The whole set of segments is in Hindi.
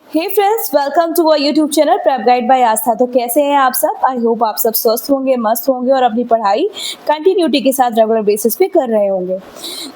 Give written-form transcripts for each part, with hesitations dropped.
Hey friends, welcome to our YouTube channel prep guide by Aastha. तो कैसे हैं आप सब? आई होप आप सब स्वस्थ होंगे, मस्त होंगे और अपनी पढ़ाई कंटिन्यूटी के साथ रेगुलर बेसिस पे कर रहे होंगे।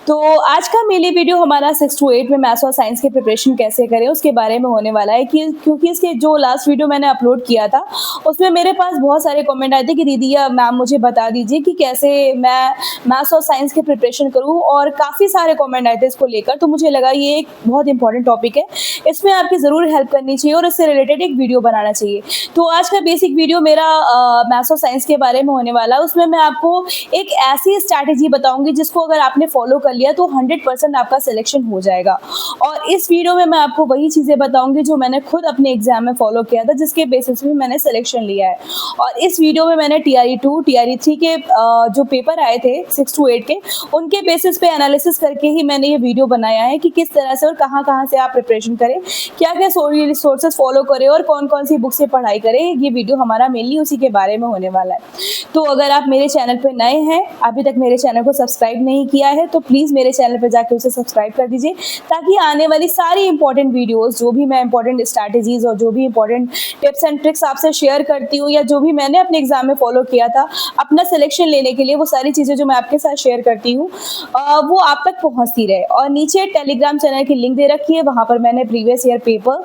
तो आज का मेनली वीडियो हमारा 6 टू 8 में मैथ्स और साइंस की प्रिपरेशन कैसे करें उसके बारे में होने वाला है कि क्योंकि इसके जो लास्ट वीडियो मैंने अपलोड किया था उसमें मेरे पास बहुत सारे कमेंट आए थे कि दीदी या मैम मुझे बता दीजिए कि कैसे मैं मैथ्स और साइंस की प्रिपरेशन करूँ, और काफ़ी सारे कमेंट आए थे इसको लेकर। तो मुझे लगा ये एक बहुत इंपॉर्टेंट टॉपिक है, इसमें आपकी ज़रूर हेल्प करनी चाहिए और इससे रिलेटेड एक वीडियो बनाना चाहिए। तो आज का बेसिक वीडियो मेरा मैथ्स और साइंस के बारे में होने वाला है। उसमें मैं आपको एक ऐसी स्ट्रैटेजी बताऊंगी जिसको अगर आपने फॉलो कर लिया तो 100% आपका सिलेक्शन हो जाएगा। और इस वीडियो में मैं आपको वही चीज़ें बताऊंगी जो मैंने खुद अपने एग्जाम में फॉलो किया था, जिसके बेसिस पे मैंने सिलेक्शन लिया है। और इस वीडियो में मैंने TRE 2 TRE 3 के जो पेपर आए थे 6 टू 8 के, उनके बेसिस पे एनालिसिस करके ही मैंने ये वीडियो बनाया है कि किस तरह से और कहाँ कहाँ से आप प्रिपरेशन करें, क्या क्या रिसोर्सेज फॉलो करें और कौन कौन सी बुक से पढ़ाई करें। ये वीडियो हमारा मेनली उसी के बारे में होने वाला है। तो अगर आप मेरे चैनल पर नए हैं, अभी तक मेरे चैनल को सब्सक्राइब नहीं किया है, तो प्लीज़ मेरे चैनल पर जाकर उसे सब्सक्राइब कर दीजिए, ताकि आने वाली सारी इंपॉर्टेंट वीडियोज़, जो भी मैं इंपॉर्टेंट स्ट्रैटेजीज़ और जो भी इंपॉर्टेंट टिप्स एंड ट्रिक्स आपसे शेयर करती हूँ, या जो भी मैंने अपने एग्जाम में फॉलो किया था अपना सिलेक्शन लेने के लिए, वो सारी चीज़ें जो मैं आपके साथ शेयर करती हूँ वो आप तक पहुँचती रहे। और नीचे टेलीग्राम चैनल की लिंक दे रखी है, वहाँ पर मैंने प्रीवियस ईयर पेपर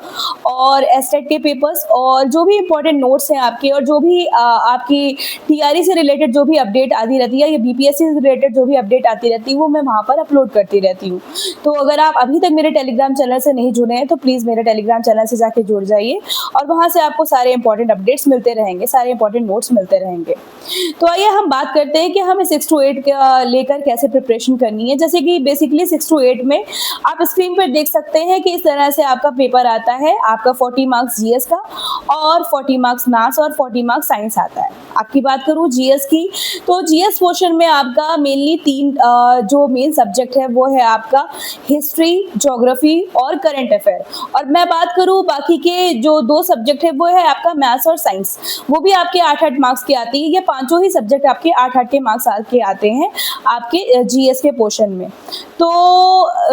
और एस्टेट के पेपर्स और जो भी इंपॉर्टेंट नोट्स हैं आपके, और जो भी आपकी TRE से रिलेटेड जो भी अपडेट आती रहती है या BPSC से रिलेटेड जो भी अपडेट आती रहती है, वो मैं वहाँ पर अपलोड करती रहती हूँ। तो अगर आप अभी तक मेरे टेलीग्राम चैनल से नहीं जुड़े हैं तो प्लीज़ मेरे टेलीग्राम चैनल से जाके जुड़ जाइए, और वहाँ से आपको सारे इंपॉर्टेंट अपडेट्स मिलते रहेंगे, सारे इंपॉर्टेंट नोट्स मिलते रहेंगे। तो आइए हम बात करते हैं कि हमें 6 टू 8 का लेकर कैसे प्रिपरेशन करनी है। जैसे कि बेसिकली 6 टू 8 में आप स्क्रीन पर देख सकते हैं कि इस तरह से आपका पेपर आता है। आपका 40 मार्क्स GS का और 40 मार्क्स मैथ्स और 40 मार्क्स साइंस आता है। आपकी बात करूँ GS की, तो GS पोर्शन में आपका मेनली 3 जो मेन सब्जेक्ट है वो है आपका हिस्ट्री, ज्योग्राफी और करंट अफेयर। और मैं बात करूँ बाकी के जो 2 सब्जेक्ट है वो है आपका मैथ्स और साइंस, वो भी आपके 8-8 मार्क्स की आती है। ये पांचों ही सब्जेक्ट आपके 8-8 के मार्क्स के आते हैं आपके GS के पोर्शन में। तो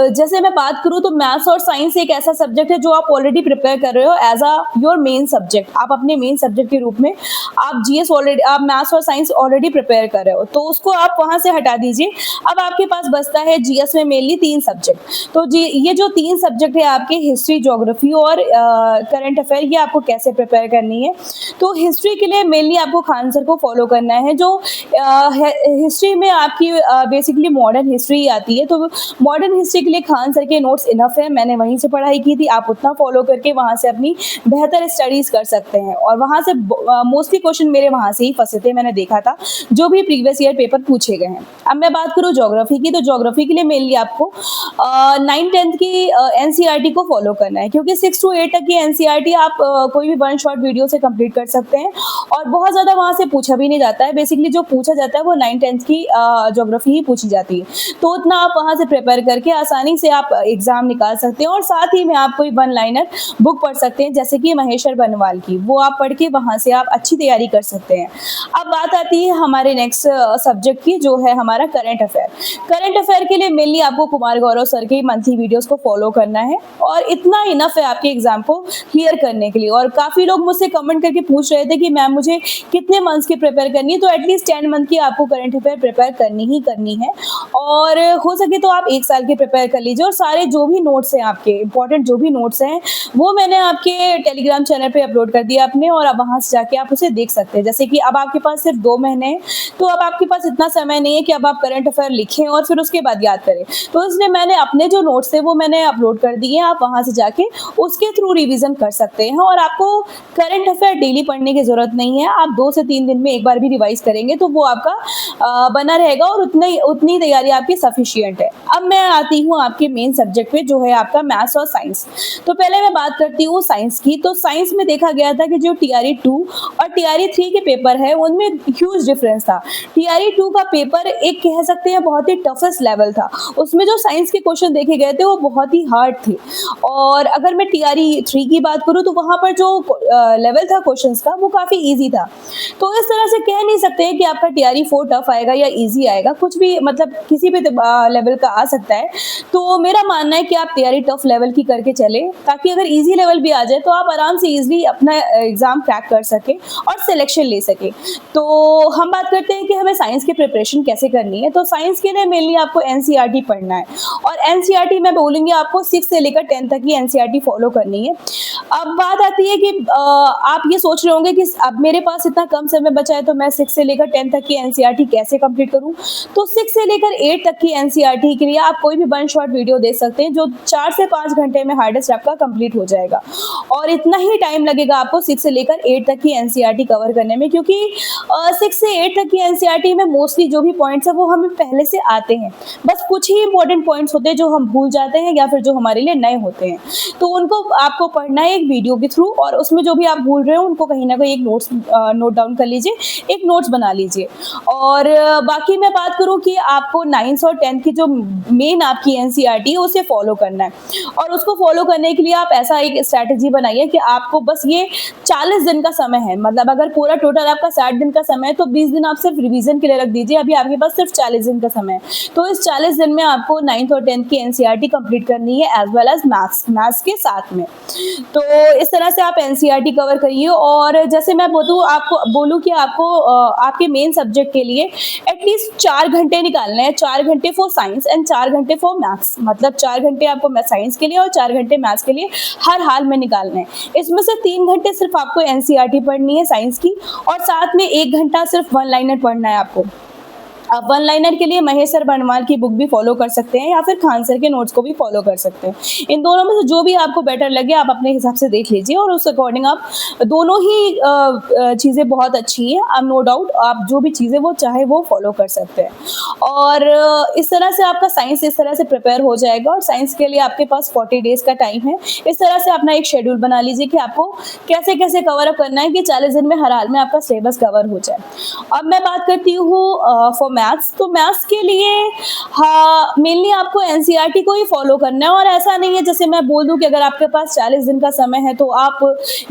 जैसे मैं बात करूँ तो मैथ्स और साइंस एक ऐसा सब्जेक्ट है जो आप ऑलरेडी प्रिपेयर कर रहे हो as a your main subject. आप अपने मेन सब्जेक्ट के रूप में आप GS ऑलरेडी, आप मैथ्स और साइंस ऑलरेडी प्रिपेयर कर रहे हो, तो उसको आप वहाँ से हटा दीजिए। अब आपके पास बचता है GS में मेनली 3 सब्जेक्ट। तो ये जो 3 सब्जेक्ट है आपके हिस्ट्री, ज्योग्राफी और करंट अफेयर, ये आपको कैसे प्रिपेयर करनी है। तो हिस्ट्री के लिए मेनली आपको खान सर को फॉलो करना है। जो हिस्ट्री में आपकी बेसिकली मॉडर्न हिस्ट्री आती है, तो मॉडर्न हिस्ट्री के लिए खान सर के नोट्स इनफ है, मैंने वहीं से पढ़ाई की थी। आप उतना फॉलो करके वहाँ से अपनी बेहतर स्टडीज कर सकते हैं, और वहाँ से मोस्टली क्वेश्चन मेरे वहाँ से ही फंसे थे, मैंने देखा था जो भी प्रीवियस ईयर पेपर पूछे गए हैं। अब मैं बात करूँ ज्योग्राफी की, तो ज्योग्राफी के लिए मेनली आपको 9th-10th की NCERT को फॉलो करना है, क्योंकि 6 टू 8 तक की NCERT आप कोई भी 1 शॉर्ट वीडियो से कंप्लीट कर सकते हैं, और बहुत ज़्यादा वहाँ से पूछा भी नहीं जाता है। बेसिकली जो पूछा जाता है वो 9th-10th की ज्योग्राफी ही पूछी जाती है, तो उतना आप वहाँ से प्रिपेयर करके आसानी से आप एग्जाम निकाल सकते हैं। और साथ ही में आप कोई 1 लाइनर बुक पढ़ सकते हैं, जैसे कि महेश्वर बनवाल की, वो आप पढ़ के वहाँ से आप अच्छी तैयारी कर सकते हैं। अब बात आती है हमारे नेक्स्ट सब्जेक्ट की, जो है हमारा करंट अफेयर। करंट अफेयर के लिए मेनली आपको कुमार गौरव सर के मंथली वीडियोस को फॉलो करना है, और इतना इनफ है आपके एग्जाम को क्लियर करने के लिए। और काफ़ी लोग मुझसे कमेंट करके पूछ रहे थे कि मैम मुझे कितने मंथ्स की प्रिपेयर करनी है, तो एटलीस्ट 10 मंथ की आपको करंट अफेयर प्रिपेयर करनी ही करनी है, और हो सके तो आप 1 साल की प्रिपेयर कर लीजिए। और सारे जो भी नोट्स हैं आपके इंपॉर्टेंट जो भी नोट्स हैं वो मैंने आपके टेलीग्राम चैनल पे अपलोड कर दिया अपने, और अब वहाँ से जाके आप उसे देख सकते हैं। जैसे कि अब आपके पास सिर्फ 2 महीने हैं, तो अब आपके पास इतना समय नहीं है कि अब आप करंट अफेयर लिखें और फिर उसके बाद याद करें। तो इसलिए मैंने अपने जो नोट्स थे वो मैंने अपलोड कर दिए हैं, आप वहाँ से जाके उसके थ्रू रिविजन कर सकते हैं। और आपको करंट अफेयर डेली पढ़ने की जरूरत नहीं है, आप 2 से 3 दिन में एक बार भी रिवाइज करेंगे तो वो आपका बना रहेगा, और उतनी तैयारी आपकी सफिशिएंट है। अब मैं आती हूँ आपके मेन सब्जेक्ट पे, जो है आपका मैथ्स और साइंस। तो पहले मैं बात करती हूँ साइंस की। तो साइंस में देखा गया था कि जो TRE 2 और TRE 3 के पेपर है उनमें ह्यूज डिफरेंस था। TRE 2 का पेपर एक कह सकते हैं बहुत ही टफेस्ट लेवल था, उसमें जो साइंस के क्वेश्चन देखे गए थे वो बहुत ही हार्ड थे। और अगर मैं TRE 3 की बात करूँ तो वहाँ पर जो लेवल था क्वेश्चंस का वो काफ़ी ईजी था। तो इस तरह से कह नहीं सकते कि आपका TRE 4 टफ आएगा या ईजी आएगा, कुछ भी मतलब किसी भी लेवल का आ सकता है। तो मेरा मानना है कि आप तैयारी टफ लेवल की करके चले, ताकि अगर अगर ईजी लेवल भी आ जाए तो आप आराम से ईजिली अपना एग्ज़ाम क्रैक कर सकें और सिलेक्शन ले सकें। तो हम बात करते हैं कि हमें साइंस की प्रिपरेशन कैसे करनी है। तो साइंस के लिए मेनली आपको एनसीईआरटी पढ़ना है और एनसीईआरटी मैं बोलूँगी आपको 6 से लेकर 10 तक की एनसीईआरटी फॉलो करनी है। अब बात आती है कि आप ये सोच रहे होंगे कि अब मेरे पास इतना कम समय बचा है तो मैं 6 से लेकर 10 तक की एनसीईआरटी कैसे कंप्लीट करूँ? तो 6 से लेकर 8 तक की एनसीईआरटी के लिए आप कोई भी वन शॉट वीडियो देख सकते हैं जो 4 से 5 घंटे में हार्डेस्ट आपका कंप्लीट हो जाएगा और इतना ही टाइम लगेगा आपको 6 से लेकर 8 तक की एनसीईआरटी कवर करने में, क्योंकि 6 से 8 तक की एनसीईआरटी में मोस्टली जो भी पॉइंट्स है वो हमें पहले से आते हैं। बस कुछ ही इंपॉर्टेंट पॉइंट्स होते हैं जो हम भूल जाते हैं या फिर जो हमारे लिए नए होते हैं। तो उनको आपको पढ़ना है एक वीडियो के थ्रू और उसमें जो भी आप भूल रहे हो उनको कहीं ना कहीं एक नोट डाउन कर लीजिए, एक नोट्स बना लीजिए। और बाकी मैं बात करूँ कि आपको 9th और 10th की जो मेन आपकी एनसीईआरटी है उसे फॉलो करना है और उसको फॉलो करने के लिए आप ऐसा एक स्ट्रैटेजी बनाइए कि आपको बस ये 40 दिन का समय है। मतलब अगर पूरा टोटल आपका 60 दिन का समय है तो 20 दिन आप सिर्फ रिवीजन के लिए रख दीजिए। अभी आपके पास सिर्फ 40 दिन का समय है, तो इस 40 दिन में आपको 9th और 10th की एनसीईआरटी कंप्लीट करनी है एज वेल एज मैथ्स के साथ में। तो इस तरह से आप एनसीईआरटी कवर करिए और जैसे मैं बोलूँ कि आपको आपके मेन सब्जेक्ट के लिए एटलीस्ट 4 घंटे निकालने हैं। 4 घंटे फॉर साइंस एंड 4 घंटे फॉर मैथ्स। मतलब 4 घंटे आपको साइंस के लिए और 4 घंटे मैथ्स के लिए हर हाल में निकालने हैं। इसमें से 3 घंटे सिर्फ आपको एनसीईआरटी पढ़नी है साइंस की और साथ में 1 घंटा सिर्फ वन लाइनर पढ़ना है आपको। आप वन लाइनर के लिए महेश सर बनवाल की बुक भी फॉलो कर सकते हैं या फिर खान सर के नोट्स को भी फॉलो कर सकते हैं। इन दोनों में से जो भी आपको बेटर लगे आप अपने हिसाब से देख लीजिए और उस अकॉर्डिंग आप दोनों ही चीज़ें बहुत अच्छी हैं। अब नो डाउट आप जो भी चीज़ें वो चाहे वो फॉलो कर सकते हैं और इस तरह से आपका साइंस इस तरह से प्रिपेयर हो जाएगा और साइंस के लिए आपके पास 40 डेज का टाइम है। इस तरह से अपना एक शेड्यूल बना लीजिए कि आपको कैसे कैसे कवर अप करना है कि 40 दिन में हर हाल में आपका सिलेबस कवर हो जाए। अब मैं बात करती हूँ फॉर मैथ्स। तो मैथ्स के लिए हाँ मेनली आपको एनसीईआरटी को ही फॉलो करना है और ऐसा नहीं है जैसे मैं बोल दूं कि अगर आपके पास 40 दिन का समय है तो आप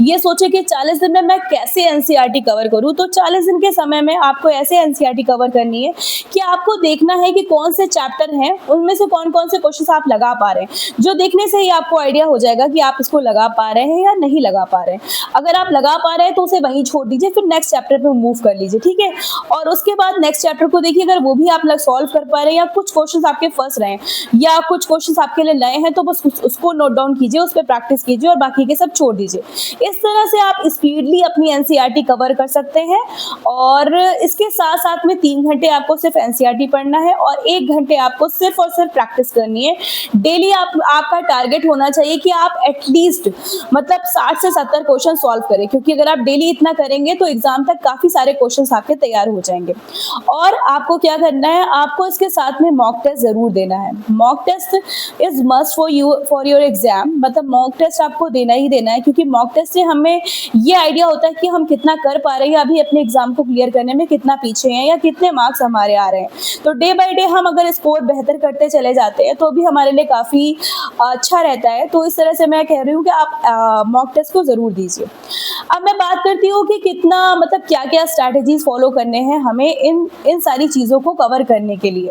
ये सोचे कि 40 दिन में मैं कैसे एनसीईआरटी कवर करूं। तो 40 दिन के समय में आपको ऐसे एनसीईआरटी कवर करनी है कि आपको देखना है कि कौन से चैप्टर हैं उनमें से कौन कौन से क्वेश्चन आप लगा पा रहे हैं। जो देखने से ही आपको आइडिया हो जाएगा कि आप इसको लगा पा रहे हैं या नहीं लगा पा रहे हैं। अगर आप लगा पा रहे हैं तो उसे वहीं छोड़ दीजिए, फिर नेक्स्ट चैप्टर पे मूव कर लीजिए, ठीक है। और उसके बाद नेक्स्ट चैप्टर को देखिए, अगर वो भी आप लोग सॉल्व कर पा रहे हैं या कुछ क्वेश्चंस आपके फंस रहे हैं या कुछ क्वेश्चंस आपके लिए नए हैं तो बस उसको नोट डाउन कीजिए, उस पर प्रैक्टिस कीजिए और बाकी के सब छोड़ दीजिए। इस तरह से आप स्पीडली अपनी एनसीईआरटी कवर कर सकते हैं और इसके साथ साथ में 3 घंटे आपको सिर्फ एनसीईआरटी पढ़ना है और 1 घंटे आपको सिर्फ और सिर्फ प्रैक्टिस करनी है। डेली आपका टारगेट होना चाहिए कि आप एटलीस्ट मतलब 60 से 70 क्वेश्चन सॉल्व करें, क्योंकि अगर आप डेली इतना करेंगे तो एग्जाम तक काफी सारे क्वेश्चंस आपके तैयार हो जाएंगे। और आपको क्या करना है, आपको इसके साथ में मॉक टेस्ट जरूर देना है। Mock test is must for your exam. मतलब मॉक टेस्ट आपको देना ही देना है, क्योंकि मॉक टेस्ट से हमें ये आइडिया होता है कि हम कितना कर पा रहे हैं, अभी अपने एग्जाम को क्लियर करने में कितना पीछे हैं या कितने मार्क्स हमारे आ रहे हैं। तो डे बाय डे हम अगर स्कोर बेहतर करते चले जाते हैं तो भी हमारे लिए काफी अच्छा रहता है। तो इस तरह से मैं कह रही हूँ कि आप मॉक टेस्ट को जरूर दीजिए। अब मैं बात करती हूँ कि कितना मतलब क्या क्या स्ट्रैटेजीज फॉलो करने हैं हमें इन सारी चीज़ों को कवर करने के लिए।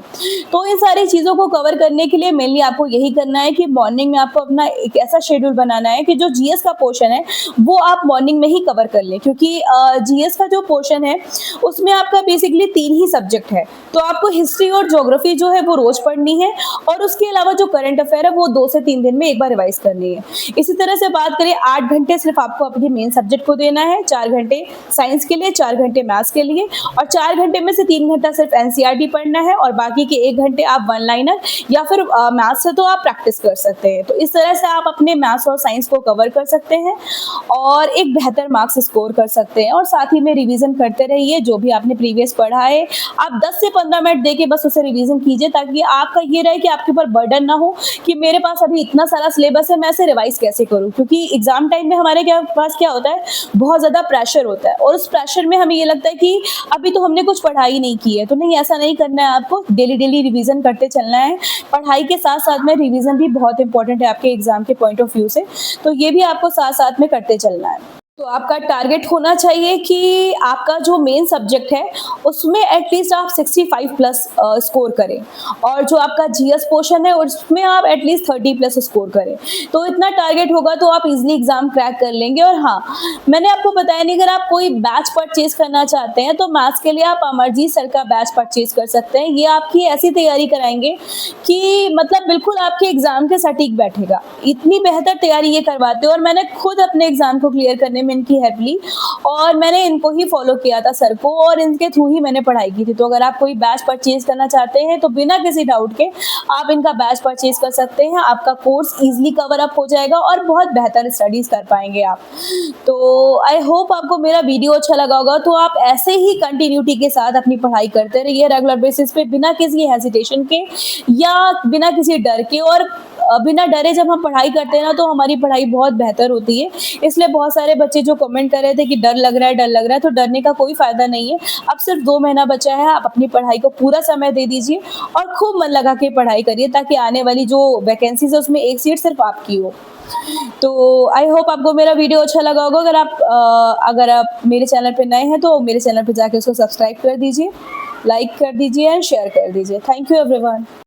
तो इन सारी चीज़ों को कवर करने के लिए मेनली आपको यही करना है कि मॉर्निंग में आपको अपना एक ऐसा शेड्यूल बनाना है कि जो जीएस का पोर्शन है वो आप मॉर्निंग में ही कवर कर लें, क्योंकि जीएस का जो पोर्शन है उसमें आपका बेसिकली 3 ही सब्जेक्ट है। तो आपको हिस्ट्री और ज्योग्राफी जो है वो रोज पढ़नी है और उसके अलावा जो करंट अफेयर है वो 2 से 3 दिन में एक बार रिवाइज करनी है। इसी तरह से बात करें 8 घंटे सिर्फ आपको अपने मेन सब्जेक्ट को देना है, 4 घंटे साइंस के लिए, 4 घंटे मैथ्स के लिए और 4 घंटे में से 3 घंटा सिर्फ एनसीईआरटी पढ़ना है और बाकी के 1 घंटे आप वन लाइनर या फिर मैथ्स से तो आप प्रैक्टिस कर सकते हैं। तो इस तरह से आप अपने मैथ्स और साइंस को कवर कर सकते हैं और एक बेहतर मार्क्स स्कोर कर सकते हैं। और साथ ही में रिवीजन करते रहिए, जो भी आपने प्रीवियस पढ़ा है आप 10 से 15 मिनट देके बस उसे रिवीजन कीजिए, ताकि आपका ये रहे कि आपके ऊपर बर्डन ना हो कि मेरे पास अभी इतना सारा सिलेबस है, मैं इसे रिवाइज कैसे करूं। क्योंकि एग्जाम टाइम में हमारे पास क्या होता है, बहुत ज्यादा प्रेशर होता है और उस प्रेशर में हमें ये लगता है कि अभी तो हमने कुछ पढ़ाई नहीं की है। तो नहीं, ऐसा नहीं करना है, आपको डेली रिवीजन करते चलना है। पढ़ाई के साथ साथ में रिवीजन भी बहुत इंपॉर्टेंट है आपके एग्जाम के पॉइंट ऑफ व्यू से, तो ये भी आपको साथ साथ में करते चलना है। तो आपका टारगेट होना चाहिए कि आपका जो मेन सब्जेक्ट है, उसमें एटलीस्ट आप 65 प्लस स्कोर करें और जो आपका जीएस पोर्शन है, उसमें आप एटलीस्ट 30 प्लस स्कोर करें। तो इतना टारगेट होगा तो आप इज़िली एग्ज़ाम क्रैक कर लेंगे और हाँ, मैंने आपको बताया नहीं, अगर आप कोई बैच परचेज़ करना चाहते हैं, तो मैथ्स के लिए आप अमरजीत सर का बैच परचेज़ कर सकते हैं। ये आपकी ऐसी तैयारी कराएँगे कि मतलब बिल्कुल आपके एग्ज़ाम के सटीक बैठेगा। इतनी बेहतर तैयारी ये करवाते हैं और मैंने खुद अपने एग्ज़ाम को क्लियर करने में इनकी हेल्प ली और मैंने इनको ही फ़ॉलो किया था सर को और इनके थ्रू ही मैंने पढ़ाई की थी। तो अगर आप कोई बैच परचेज़ करना चाहते हैं तो बिना किसी डाउट के आप इनका बैच परचेज़ कर सकते हैं। आपका कोर्स ईज़िली कवर अप हो जाएगा और बहुत बेहतर स्टडीज़ कर पाएँगे आप। तो आई होप आपको मेरा वीडियो अच्छा लगा होगा, तो आप ऐसे ही कंटिन्यूटी के साथ अपनी पढ़ाई करते रहिए रेगुलर बेसिस पे बिना किसी हेजिटेशन के या बिना किसी डर के और बिना डरे जब हम पढ़ाई करते हैं ना तो हमारी पढ़ाई बहुत बेहतर होती है। इसलिए बहुत सारे बच्चे जो कमेंट कर रहे थे कि डर लग रहा है, डर लग रहा है, तो डरने का कोई फ़ायदा नहीं है। अब सिर्फ 2 महीना बचा है, आप अपनी पढ़ाई को पूरा समय दे दीजिए और खूब मन लगा के पढ़ाई करिए ताकि आने वाली जो वैकेंसीज़ है उसमें एक सीट सिर्फ आपकी हो। तो आई होप आपको मेरा वीडियो अच्छा लगा होगा। अगर आप मेरे चैनल पे नए हैं तो मेरे चैनल पे जाके उसको सब्सक्राइब कर दीजिए, लाइक कर दीजिए एंड शेयर कर दीजिए। Thank you everyone.